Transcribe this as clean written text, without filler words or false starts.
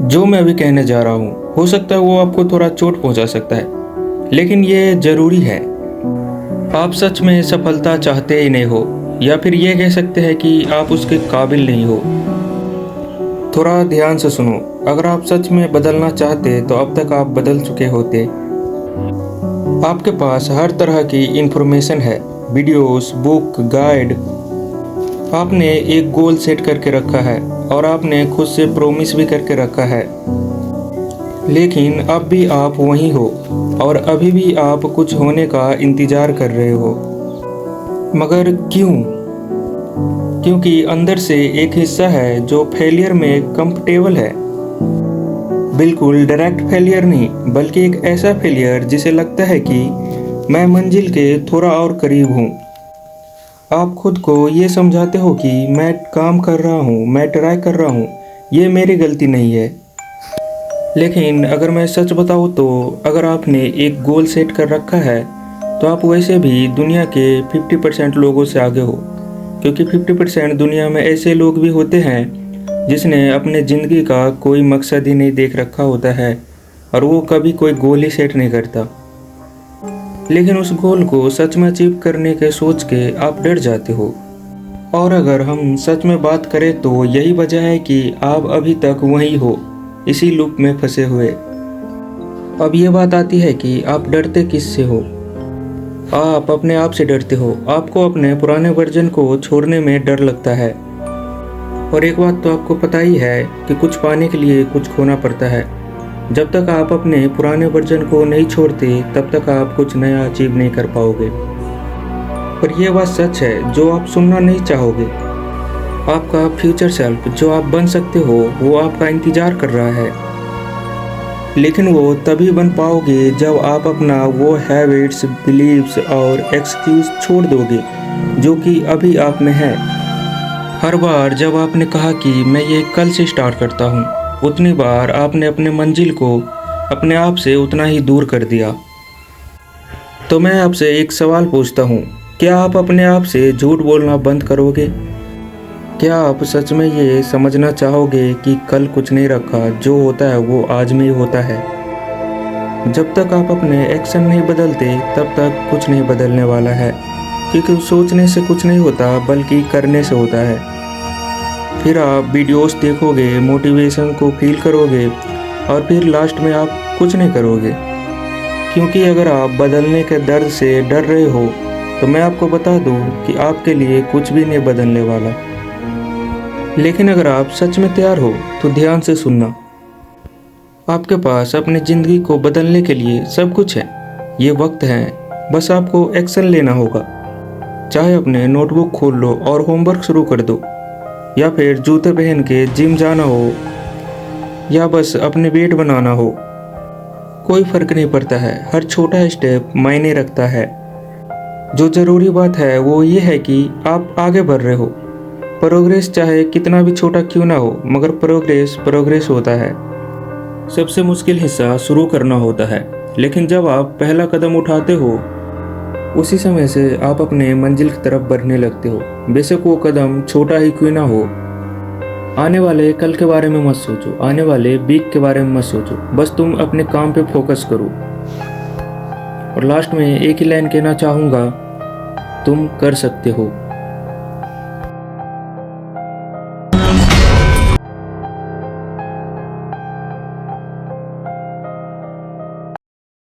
जो मैं अभी कहने जा रहा हूँ हो सकता है वो आपको थोड़ा चोट पहुँचा सकता है, लेकिन ये ज़रूरी है। आप सच में सफलता चाहते ही नहीं हो, या फिर ये कह सकते हैं कि आप उसके काबिल नहीं हो। थोड़ा ध्यान से सुनो। अगर आप सच में बदलना चाहते तो अब तक आप बदल चुके होते। आपके पास हर तरह की इंफॉर्मेशन है, वीडियोस, बुक, गाइड। आपने एक गोल सेट करके रखा है और आपने खुद से प्रॉमिस भी करके रखा है, लेकिन अब भी आप वहीं हो और अभी भी आप कुछ होने का इंतज़ार कर रहे हो। मगर क्यों? क्योंकि अंदर से एक हिस्सा है जो फेलियर में कंफर्टेबल है। बिल्कुल डायरेक्ट फेलियर नहीं, बल्कि एक ऐसा फेलियर जिसे लगता है कि मैं मंजिल के थोड़ा और करीब हूँ। आप खुद को ये समझाते हो कि मैं काम कर रहा हूँ, मैं ट्राई कर रहा हूँ, ये मेरी गलती नहीं है। लेकिन अगर मैं सच बताऊँ तो अगर आपने एक गोल सेट कर रखा है तो आप वैसे भी दुनिया के 50% लोगों से आगे हो, क्योंकि 50% दुनिया में ऐसे लोग भी होते हैं जिसने अपने ज़िंदगी का कोई मकसद ही नहीं देख रखा होता है और वो कभी कोई गोल ही सेट नहीं करता। लेकिन उस गोल को सच में अचीव करने के सोच के आप डर जाते हो। और अगर हम सच में बात करें तो यही वजह है कि आप अभी तक वहीं हो, इसी लूप में फंसे हुए। अब ये बात आती है कि आप डरते किससे हो? आप अपने आप से डरते हो। आपको अपने पुराने वर्जन को छोड़ने में डर लगता है। और एक बात तो आपको पता ही है कि कुछ पाने के लिए कुछ खोना पड़ता है। जब तक आप अपने पुराने वर्जन को नहीं छोड़ते तब तक आप कुछ नया अचीव नहीं कर पाओगे। पर यह बात सच है जो आप सुनना नहीं चाहोगे। आपका फ्यूचर सेल्फ जो आप बन सकते हो वो आपका इंतज़ार कर रहा है, लेकिन वो तभी बन पाओगे जब आप अपना वो हैबिट्स, बिलीव्स और एक्सक्यूज छोड़ दोगे जो कि अभी आप में है। हर बार जब आपने कहा कि मैं ये कल से स्टार्ट करता हूँ, उतनी बार आपने अपने मंजिल को अपने आप से उतना ही दूर कर दिया। तो मैं आपसे एक सवाल पूछता हूँ, क्या आप अपने आप से झूठ बोलना बंद करोगे? क्या आप सच में ये समझना चाहोगे कि कल कुछ नहीं रखा, जो होता है वो आज में ही होता है? जब तक आप अपने एक्शन नहीं बदलते तब तक कुछ नहीं बदलने वाला है, क्योंकि सोचने से कुछ नहीं होता बल्कि करने से होता है। फिर आप वीडियोस देखोगे, मोटिवेशन को फील करोगे और फिर लास्ट में आप कुछ नहीं करोगे, क्योंकि अगर आप बदलने के दर्द से डर रहे हो तो मैं आपको बता दूं कि आपके लिए कुछ भी नहीं बदलने वाला। लेकिन अगर आप सच में तैयार हो तो ध्यान से सुनना। आपके पास अपनी ज़िंदगी को बदलने के लिए सब कुछ है। ये वक्त है, बस आपको एक्शन लेना होगा। चाहे अपने नोटबुक खोल लो और होमवर्क शुरू कर दो, या फिर जूते पहन के जिम जाना हो, या बस अपने वेट बनाना हो, कोई फर्क नहीं पड़ता है। हर छोटा स्टेप मायने रखता है। जो ज़रूरी बात है वो ये है कि आप आगे बढ़ रहे हो। प्रोग्रेस चाहे कितना भी छोटा क्यों ना हो, मगर प्रोग्रेस होता है। सबसे मुश्किल हिस्सा शुरू करना होता है, लेकिन जब आप पहला कदम उठाते हो उसी समय से आप अपने मंजिल की तरफ बढ़ने लगते हो। बेशक वो कदम छोटा ही क्यों ना हो। आने वाले कल के बारे में मत सोचो, आने वाले वीक के बारे में मत सोचो, बस तुम अपने काम पे फोकस करो। और लास्ट में एक ही लाइन कहना चाहूँगा, तुम कर सकते हो।